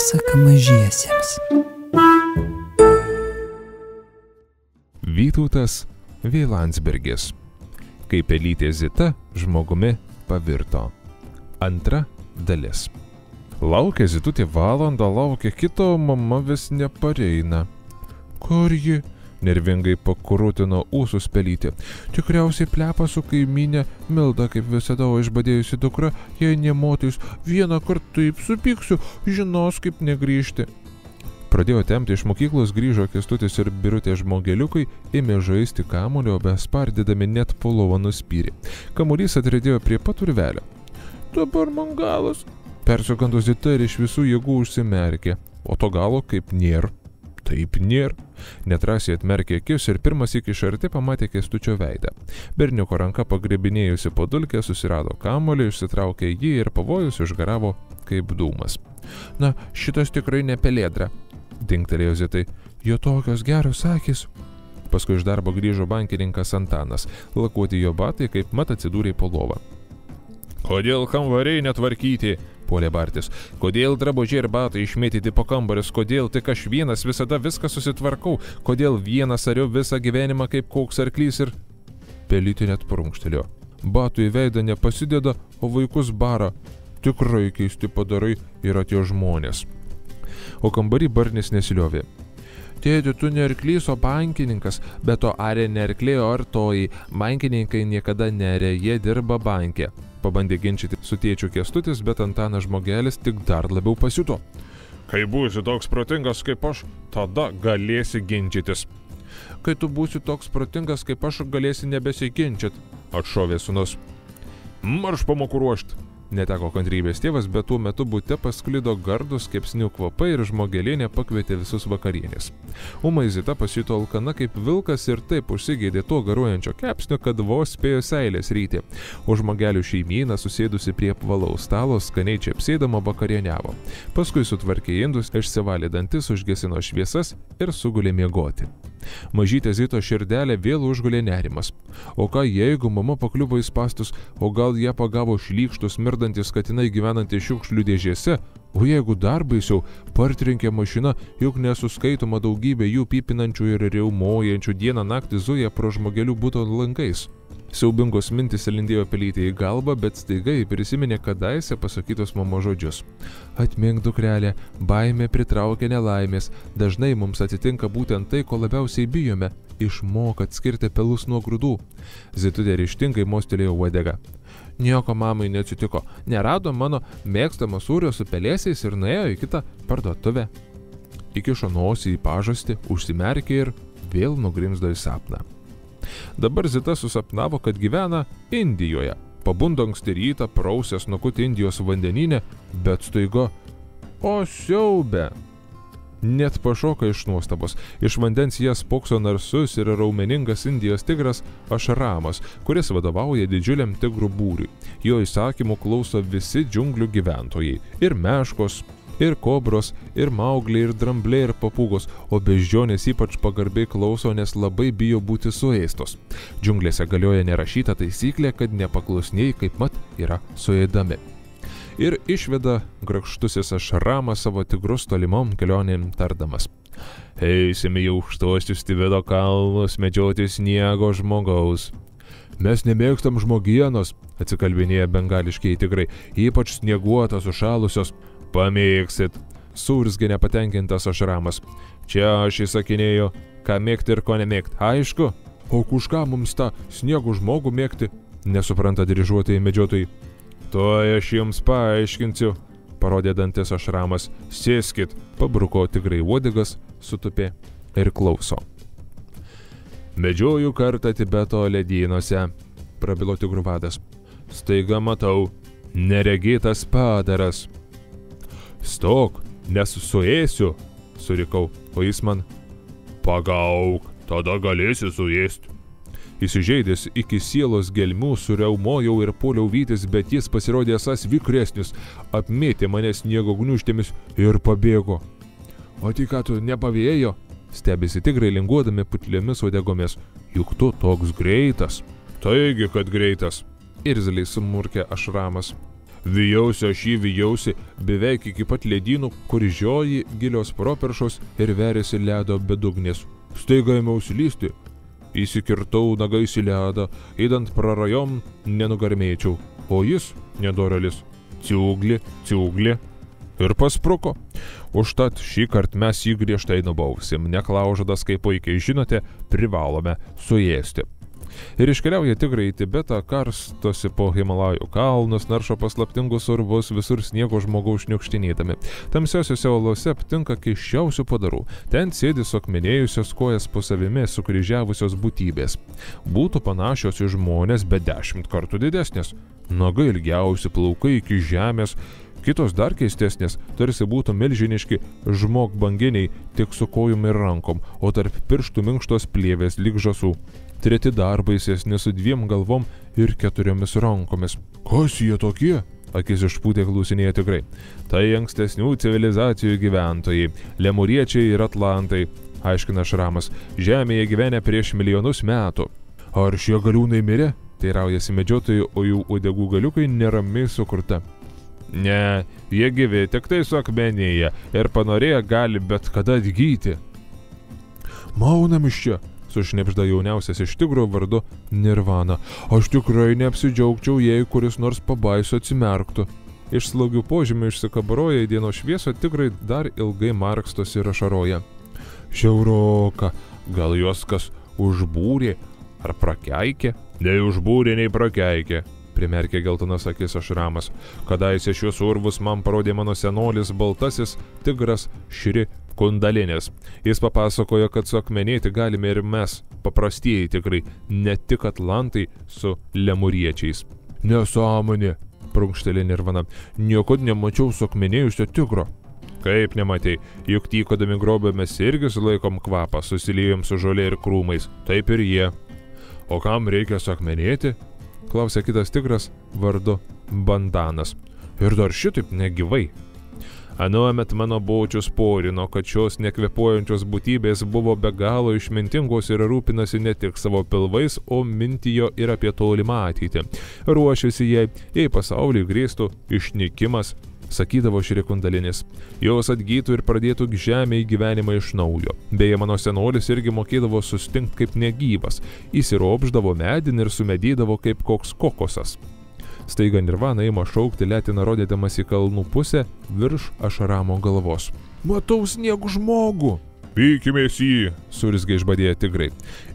Pasaka mažiesiems. Vytautas V. Landsbergis. Kaip pelytė Zita žmogumi pavirto. Antra dalis. Laukia Zitutė valandą, laukia kito, mama vis nepareina. Kur ji? Nervingai pakurutino ūsus pelytė. Tikriausiai plepa su kaimynė Milda, kaip visada, o išbadėjusi dukra, jei nemotais, vieną kartą taip supyksiu, žinos kaip negrįžti. Pradėjo tempti iš mokyklos, grįžo Kęstutis ir Birutė žmogeliukai, ėmė žaisti kamuolio, bespardydami net po lovą nuspyrė. Kamuolys atridėjo prie pat urvelio. Dabar man galas. Persigando Zita ir iš visų jėgų užsimerkė, o to galo kaip nėr. Taip nėr. Netrasiai atmerkė akis ir pirmas iki iš arti pamatė Kęstučio veidą. Berniuko ranka pagrebinėjusi po dulkę susirado kamuolį, išsitraukė jį ir pavojus išgaravo kaip dūmas. Na, šitas tikrai ne pelėdra, dingtelėjo Zitai. Jo tokios geros akys. Paskui iš darbo grįžo bankininkas Antanas. Lakuoti jo batai kaip mat atsidūrė po lovą. Kodėl kambariai netvarkyti? Puolė bartis. Kodėl drabužiai ir batai išmėtyti po kambarius? Kodėl tik aš vienas visada viską susitvarkau? Kodėl vienas ariu visą gyvenimą kaip koks arklys ir... Pelytė net prunkštelėjo. Batų į veidą nepasideda, o vaikus bara. Tikrai keisti padarai yra tie žmonės. O kambarį barnis nesiliovė. Tėti, tu ne arklys, o bankininkas, bet to arė ne arklė, o artoji. Bankininkai niekada neria, jie dirba banke. Pabandė ginčyti su tėčiu Kęstutis, bet Antanas žmogelis tik dar labiau pasiuto. Kai būsi toks protingas kaip aš, tada galėsi ginčytis. Kai tu būsi toks protingas kaip aš, galėsi nebesiginčyt, atšovė sūnus. Marš pamokų ruošt. Neteko kantrybės tėvas, bet tuo metu bute pasklido gardus kepsnių kvapai ir žmogelienė pakvietė visus vakarienės. Ūmai Zita pasijuto alkana kaip vilkas ir taip užsigeidė to garuojančio kepsnio, kad vos spėjo seilės ryti. O žmogelių šeimyna susėdusi prie apvalaus stalo skaniai čepsėdama vakarieniavo. Paskui sutvarkė indus, išsivalė dantis, užgesino šviesas ir sugulė miegoti. Mažytė Zito širdelė vėl užgulė nerimas. O ką jeigu mama pakliuvo į spastus, o gal ją pagavo šlykštus mirdantis katinai gyvenantys šiukšlių dėžėse, o jeigu dar baisiau, partrenkė mašina, juk nesuskaitoma daugybė jų pipinančių ir riaumojančių dieną naktį zuja pro žmogelių buto langais. Siaubingos mintis lindėjo pelytė į galvą, bet staiga jį prisiminė kadaise pasakytos mamos žodžius. Atmink, dukrelė, baimė pritraukia nelaimės. Dažnai mums atsitinka būtent tai, ko labiausiai bijome. Išmok atskirti pelus nuo grūdų. Zitutė ryžtingai mostelėjo uodegą. Nieko mamai neatsitiko. Nerado mano mėgstamo sūrio su pelėsiais ir nuėjo į kitą parduotuvę. Įkišo nosį į pažastį, užsimerkė ir vėl nugrimzdo į sapną. Dabar Zita susapnavo, kad gyvena Indijoje. Pabundo anksti rytą, prausęs nukutį Indijos vandenyne, bet staiga... O siaube! Net pašoka iš nuostabos. Iš vandens jas spokso narsus ir raumeningas Indijos tigras Ašramas, kuris vadovauja didžiuliam tigrų būriui. Jo įsakymų klauso visi džiunglių gyventojai. Ir meškos, ir kobros, ir maugliai, ir drambliai, ir papūgos, o beždžionės ypač pagarbiai klauso, nes labai bijo būti suėstos. Džiunglėse galioja nerašyta taisyklė, kad nepaklusniai kaip mat yra suėdami. Ir išveda grakštusis Ašramas savo tigrus tolimom kelionėm tardamas. Eisime į aukštuosius Tibeto kalnus medžioti sniego žmogaus. Mes nemėgstam žmogienos, atsikalbinėja bengališkiai tigrai, ypač snieguotos, sušalusios. Pamėgsit, suurzgė nepatenkintas Ašramas. Čia aš įsakinėjau, ką mėgti ir ko nemėgti, aišku? O už ką mums tą sniegų žmogų mėgti? Nesupranta dirižuotojai medžiotojai. Tuoj aš jums paaiškinsiu, parodė dantis Ašramas. Sėskit, pabruko tigrai uodegas, sutupė ir klauso. Medžioju kartą Tibeto ledynuose, prabilo tigrų vadas. Staiga matau, neregėtas padaras. Stok, nes suėsiu, surikau, o jis man, pagauk, tada galėsi suėsti. Įsižeidęs iki sielos gelmių suriaumojau ir puoliau vytis, bet jis pasirodė esąs vikresnis, apmėtė mane sniego gniūžtėmis ir pabėgo. O tik ką tu nepavėjo? Stebėsi tigrai linguodami putlėmis uodegomis. Juk tu toks greitas. Taigi, kad greitas. Irzliai sumurkė Ašramas. Vijausi aš jį vijausi beveik iki pat ledynų, kur žioji gilios properšos ir veriasi ledo bedugnės. Staiga ėmiau slysti. Įsikirtau nagais į ledą, eidant prarajom nenugarmėčiau, o jis, nedoralis, ciūgli ir paspruko. Užtat šį kartą mes jį griežtai nubausim, neklaužadas, kaip puikiai žinote, privalome suėsti. Ir iškeliauja tigrai į Tibetą, karstosi po Himalajų kalnus, naršo paslaptingus urvus, visur sniego žmogaus šniukštinėdami. Tamsiosiuose olose aptinka keisčiausių padarų. Ten sėdi suakmenėjusios kojas po savimi sukryžiavusios būtybės. Būtų panašios į žmonės, bet 10 kartų didesnės. Nagai ilgiausi, plaukai iki žemės. Kitos dar keistesnės, tarsi būtų milžiniški žmogbanginiai, tik su kojom ir rankom, o tarp pirštų minkštos plėvės lyg žąsų. Treti dar baisesni su 2 galvom ir 4 rankomis. Kas jie tokie? Akis išpūtė klausinėje tigrai. Tai ankstesnių civilizacijų gyventojai, lemuriečiai ir atlantai, aiškina Šramas, žemėje gyvenę prieš milijonus metų. Ar šie galiūnai mirė? Teiraujasi medžiotojai, o jų uodegų galiukai neramiai sukurta. Ne, jie gyvi tik tai suakmenėje ir panorėję gali bet kada atgyti. Maunam iš čia, sušnipžda jauniausias iš tigro vardu Nirvana. Aš tikrai neapsidžiaugčiau, jei kuris nors pabaiso atsimerktų. Iš slogių požymių išsikabaroja į dienos šviesą, tigrai dar ilgai markstosi ir ašaroja. Šiauroka, gal juos kas užbūrė ar prakeikė? Nei užbūrė, nei prakeikė, primerkė geltonas akis Šramas. Kadaise šios urvus man parodė mano senolis baltasis tigras Šri Kundalinis. Jis papasakojo, kad suakmenėti galime ir mes, paprastieji tigrai, ne tik atlantai su lemuriečiais. Nesąmonė, prunkštelė Nirvana, niekad nemačiau suakmenėjusio tigro. Kaip nematei, juk tykodami grobio mes irgi sulaikom kvapą, susiliejom su žolė ir krūmais, taip ir jie. O kam reikia suakmenėti? Klausė kitas tigras vardu Bandanas. Ir dar šitaip negyvai. Anuomet mano bočius porino, kad šios nekvepuojančios būtybės buvo be galo išmintingos ir rūpinasi ne tik savo pilvais, o mintijo ir apie tolimą ateitį. Ruošiasi jei pasaulį grėstų išnykimas, sakydavo Šri Kundalinis. Jos atgytų ir pradėtų žemėje gyvenimą iš naujo. Beje, mano senolis irgi mokėdavo sustinkt kaip negyvas. Įsiropždavo medin ir sumedydavo kaip koks kokosas. Staiga Nirvana ima šaukti letiną rodydamas į kalnų pusę virš Šramo galvos. Matau sniegų žmogų! Pykimės jį, surzgė išbadėję tigrai.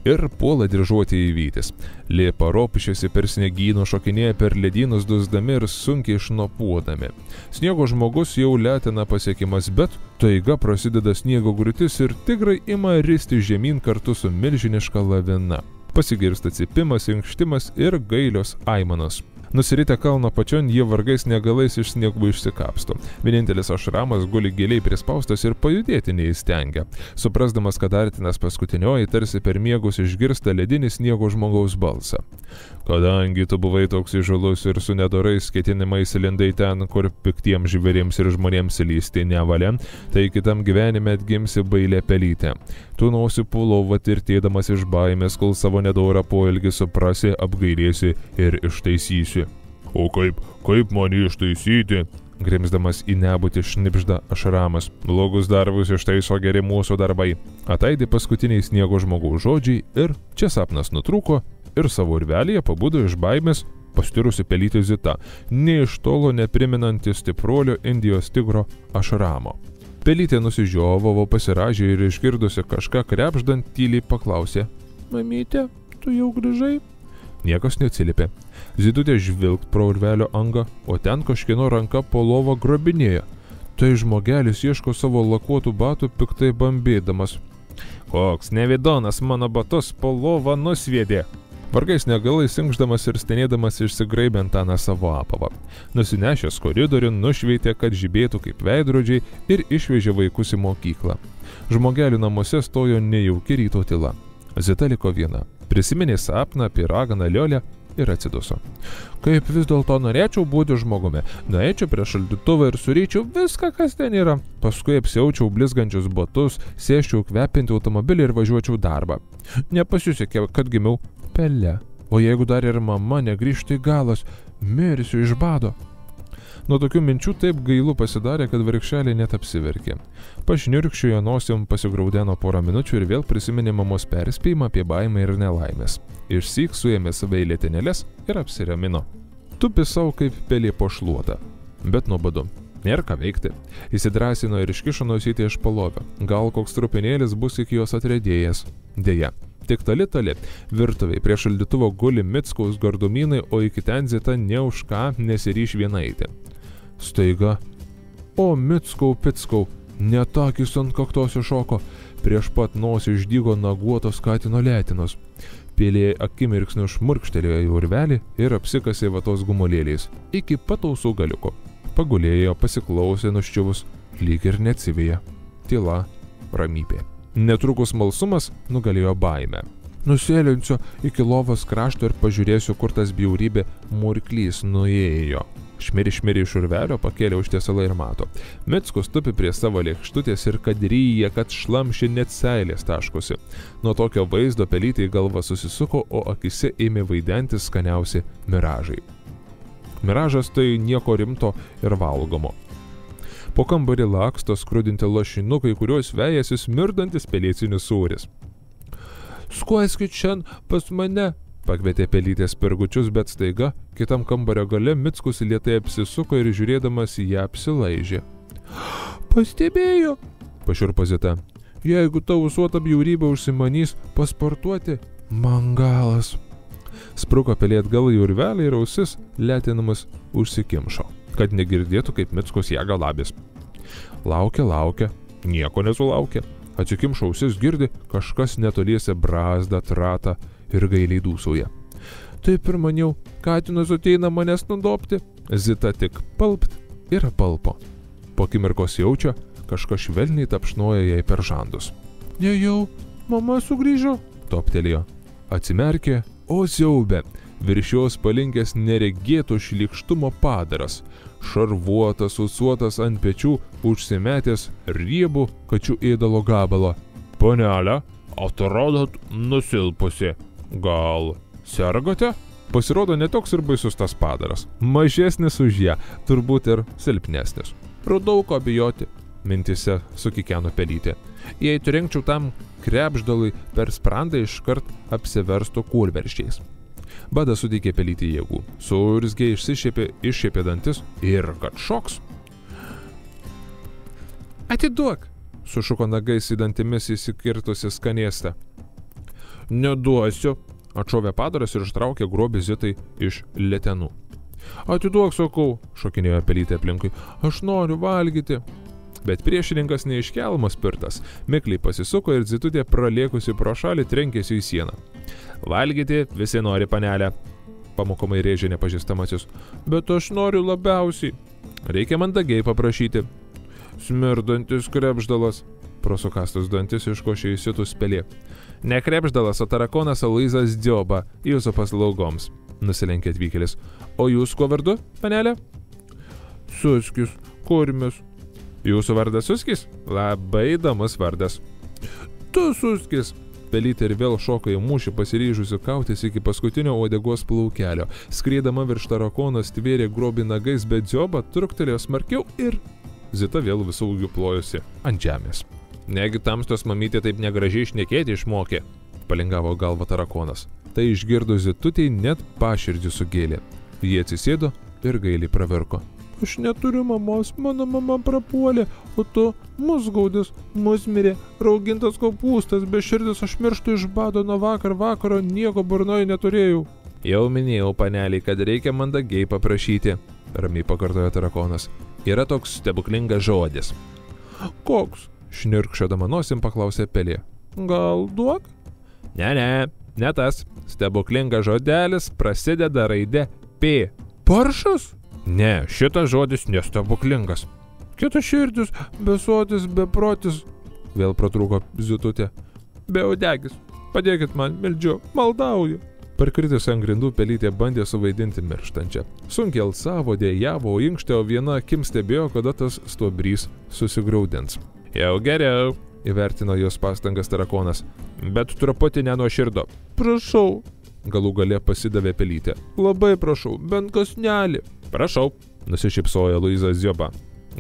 Ir puola diržuoti į vytis. Liepa ropšėsi per sniegynų, šokinėja per ledynus dusdami ir sunkiai šnopuodami. Sniego žmogus jau letina pasiekimas, bet taiga prasideda sniego griūtis ir tigrai ima risti žemyn kartu su milžiniška lavina. Pasigirsta cypimas, inkštimas ir gailios aimanos. Nusiritę kalno pačion, jie vargais negalais iš sniegų išsikapsto. Vienintelis Šramas guli giliai prispaustas ir pajudėti neįstengia. Suprasdamas, kad artinas paskutinioji, tarsi per miegus išgirsta ledinį sniego žmogaus balsą. Kadangi tu buvai toks įžūlus ir su nedorais ketinimais lindai ten, kur piktiems žvėrims ir žmonėms lysti nevalia, tai kitam gyvenime atgimsi bailę pelytę. Tu nausi pulovą tirtėdamas iš baimės, kol savo nedorą poelgį suprasi, apgailėsi ir ištaisysi. O kaip man ištaisyti? Grimzdamas į nebūtį šnipžda Šramas. Blogus darbus ištaiso geri mūsų darbai. Ataidi paskutiniai sniego žmogaus žodžiai ir čia sapnas nutrūko ir savo urvelėje pabudo iš baimės pastirusi pelytė Zita, nė iš tolo nepriminanti stipruolio Indijos tigro Šramo. Pelytė nusižiovavo, pasirąžė ir išgirdusi kažką krepždant tyliai paklausė. Mamytė, tu jau grįžai? Niekas neatsiliepė. Zitutė žvilgt pro urvelio angą, o ten kažkieno ranka po lovą grobinėja. Tai žmogelis ieško savo lakuotų batų piktai bambėdamas. Koks nevidonas mano batus po lovą nusviedė. Vargais negalais inkšdamas ir stenėdamas išsigraibė Antaną savo apavą. Nusinešęs koridoriun, nušveitė, kad žibėtų kaip veidrodžiai ir išvežė vaikus į mokyklą. Žmogelių namuose stojo nejauki ryto tyla. Zita liko viena. Prisiminė sapną apie raganą Liolę ir atsiduso. Kaip vis dėlto norėčiau būti žmogumi. Nueičiau prie šaldytuvą ir suryčiau viską, kas ten yra. Paskui apsiaučiau blizgančius batus, sėsčiau kvepinti automobilį ir važiuočiau darbą. Nepasisekė, kad gimiau pele. O jeigu dar ir mama negrįžtų į galas, mirsiu iš bado. Nuo tokių minčių taip gailu pasidarė, kad vargšelė net apsiverkė. Pašniurkščiojo nosim, pasigraudeno porą minučių ir vėl prisiminė mamos perspėjimą apie baimę ir nelaimės. Išsyk suėmė save į lėtinėles ir apsiramino. Tupi savo kaip pelė po šluotą. Bet nuobodu. Nėra ką veikti. Įsidrąsino ir iškišo nosytį iš palovę. Gal koks trupinėlis bus iki jos atredėjęs. Deja. Tik tali, virtuviai prie šaldytuvo guli Mickaus gardumynai, o iki ten Zita ne už ką nesiryš viena eiti. Staiga. O Mickau, net akis ant kaktos iššoko. Prieš pat nosį išdygo naguotos katino letinos. Pelė akimirksniu šmurkštelėjo į urvelį ir apsikasė vatos gumulėliais. Iki pat ausų galiuko. Pagulėjo, pasiklausė nuščiuvus, lyg ir neatsivėja. Tyla, ramybė. Netrukus smalsumas nugalėjo baimę. Nusėlinsiu iki lovos krašto ir pažiūrėsiu, kur tas bjaurybė murklys nuėjo. Šmiri iš urvelio, pakėlė užtiesalą ir mato. Mickus tupi prie savo lėkštutės ir kad ryja, kad šlamši net seilės taškosi. Nuo tokio vaizdo pelytė į galvą susisuko, o akise ėmė vaidentis skaniausi miražai. Miražas tai nieko rimto ir valgomo. Po kambarį laksto skrudinti lašinukai, kuriuos vejasi smirdantis pelėcinis sūris. Skuoskit šiandien pas mane, pakvietė pelytės pirgučius, bet staiga kitam kambario gale Mickus lėtai apsisuko ir žiūrėdamas į ją apsilaižė. Pastebėjo, pašiurpo Zita. Jeigu tavo suota bjaurybė užsimanys pasportuoti, man galas. Spruko pelė atgal į urvelį ir ausis letinamas užsikimšo, kad negirdėtų, kaip Mickus ją galabės. Laukia, nieko nesulaukė. Atsikimšo ausis, girdi, kažkas netoliese brazda, trata ir gailiai dūsauja. Taip ir maniau, katinas ateina manęs nudobti. Zita tik palpt ir apalpo. Po akimirkos jaučia, kažkas švelniai tapšnoja jai per žandus. Nejau, mama sugrįžo, toptelėjo. Atsimerkė, o siaubė, virš jos palinkęs neregėto šlykštumo padaras, šarvuotas, susuotas ant pečių, užsimetęs riebų kačių ėdalo gabalą. Panelė, atrodot nusilpusi. Gal sergate? Pasirodo, netoks ir baisus tas padaras. Mažesnis už ją, turbūt ir silpnesnis. Radau ko bijoti, mintise sukikeno pelytė. Jei trenkčiau tam krepšdalui per sprandą, iškart apsiverstų kūlverščiais. Badas suteikė pelytį jėgų. Suurzgė iššiepė dantis ir kad šoks. Atiduok, sušuko nagais į dantimis įsikirtusi skanėstą. Neduosiu, atšovė padaras ir ištraukė grobį Zitai iš letenų. Atiduok, sakau, šokinėjo pelytė aplinkui, aš noriu valgyti. Bet priešininkas neiškelmas pirtas, mikliai pasisuko ir Zitutė pralėkusi pro šalį trenkėsi į sieną. Valgyti visi nori, panelė, pamokomai rėžė nepažįstamasis, bet aš noriu labiausiai. Reikia mandagiai paprašyti. Smirdantis krepšdalas, prosukastus dantis iškošė įsitus pelė. Ne krepšdalas, o tarakonas Aloyzas Dzioba, jūsų paslaugoms, nusilenkė atvykėlis. O jūs kuo vardu, panelė? Suskis, kurmis. Jūsų vardas Suskis? Labai įdomus vardas. Tu Suskis. Pelytė ir vėl šoka į mūšį, pasiryžusi kautis iki paskutinio uodegos plaukelio. Skriedama virš tarakono stvėrė grobį nagais, bet Dzioba truktelėjo smarkiau ir Zita vėl visų ūgių plojosi ant žemės. Negi tamstos mamytė taip negražiai šnekėti išmokė, palingavo galvą tarakonas. Tai išgirdo Zitutei net paširdžių sugėlė. Jie atsisėdo ir gailiai pravirko. Aš neturiu mamos, mano mama prapuolė, o tu mus gaudis, mus mirė, raugintas kopūstas, beširdis aš mirštu iš bado nuo vakaro, nieko burnoje neturėjau. Jau minėjau, paneliai, kad reikia mandagiai paprašyti, ramiai pakartojo tarakonas. Yra toks stebuklingas žodis. Koks? Šnirkščiodama nosim paklausė pelė. Gal duok? Ne tas. Stebuklingas žodelis prasideda raide P. Paršas? Ne, šitas žodis nestebuklingas. Kitaširdis, besotis, beprotis, vėl pratrūko Zitutė. Beudegis, padėkit man, meldžiu, maldauju. Parkritus ant grindų pelytė bandė suvaidinti mirštančią. Sunkiai alsavo, dėjavo, o inkštė, o viena akim stebėjo, kada tas stuobrys susigraudins. Jau geriau, įvertino jos pastangas tarakonas, bet truputį nenuoširdo. Prašau, galų gale pasidavė pelytė. Labai prašau, bent kąsnelį. Prašau, nusišypsojo Luizas Dzioba.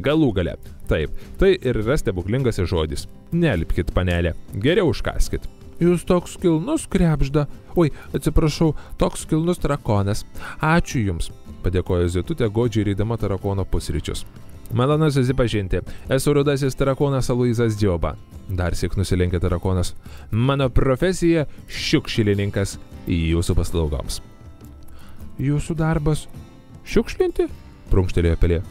Galų gale. Taip, tai ir yra stebuklingasis žodis. Nelipkit, panelė, geriau užkaskit. Jūs toks kilnus, Krebžda. Oi, atsiprašau, toks kilnus tarakonas. Ačiū jums, padėkojo Zitutė, godžiai rydama tarakono pusryčius. Malonu susipažinti, esu rudasis tarakonas Luizas Dzioba. Darsyk nusilenkė tarakonas. Mano profesija šiukšlininkas jūsų paslaugoms. Jūsų darbas šiukšlinti? Prunkštelėjo pelė.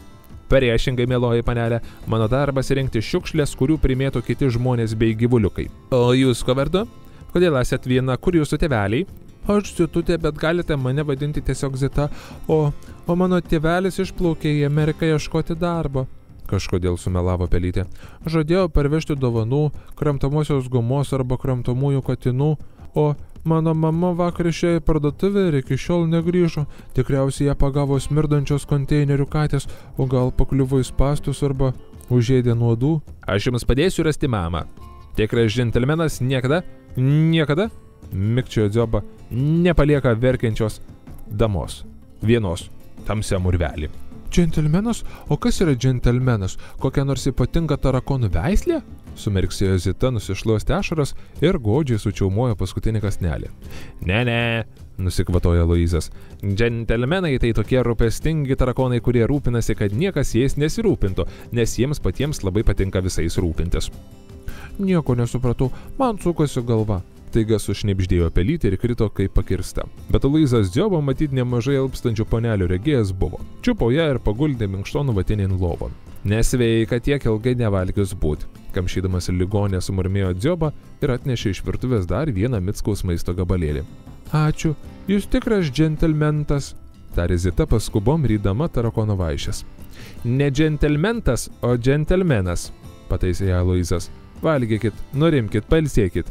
Priešingai, mieloji panelė, mano darbas rinkti šiukšlės, kurių primėto kiti žmonės bei gyvuliukai. O jūs ko vardu? Kodėl esat viena, kur jūsų tėveliai? Aš Zitutė, bet galite mane vadinti tiesiog Zita, o mano tėvelis išplaukė į Ameriką ieškoti darbo. Kažkodėl sumelavo pelytė. Žadėjau parvežti dovanų, kramtomosios gumos arba kramtomųjų katinų, o mano mama vakar išėjo į parduotuvę ir iki šiol negrįžo. Tikriausiai ją pagavo smirdančios konteinerių katės, o gal pakliuvo į spastus arba užėdė nuodų. Aš jums padėsiu rasti mamą. Tikras džentelmenas niekada mikčiojo Dzioba, nepalieka verkiančios damos. Vienos tamsiam urvelį. Džentelmenas? O kas yra džentelmenas? Kokia nors ypatinga tarakonų veislė? Sumirksėjo Zita, nusišluostė ašaras ir godžiai sučiaumojo paskutinį kąsnelį. Ne, nusikvatojo Luizas. Džentelmenai tai tokie rūpestingi tarakonai, kurie rūpinasi, kad niekas jais nesirūpintų, nes jiems patiems labai patinka visais rūpintis. Nieko nesupratau, man sukasi galva. Taiga sušnibždėjo pelytė ir krito kaip pakirsta. Bet Luizas Dzioba matyt nemažai alpstančių panelių regėjęs buvo. Čiupo ją ir paguldė minkšton vatinėn lovon. Nesveika tiek ilgai nevalgius būt. Kamšydamas ligonę sumurmėjo Dzioba ir atnešė iš virtuvės dar vieną Mickaus maisto gabalėlį. Ačiū, jūs tikras džentelmentas, tarė Zita paskubom rydama tarakono vaišes. Ne džentelmentas, o džentelmenas, pataisė ją Luizas. Valgykit, nurimkit, pailsėkit.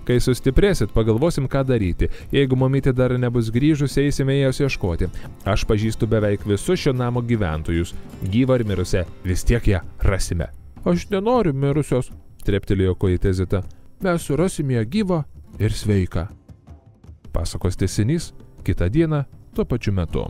Kai sustiprėsit, pagalvosim, ką daryti. Jeigu mamytė dar nebus grįžus, eisime jos ieškoti. Aš pažįstu beveik visus šio namo gyventojus. Gyvą ar mirusią, vis tiek ją rasime. Aš nenoriu mirusios, treptelėjo kojytė Zita. Mes surasim ją gyvą ir sveiką. Pasakos tęsinys kitą dieną tuo pačiu metu.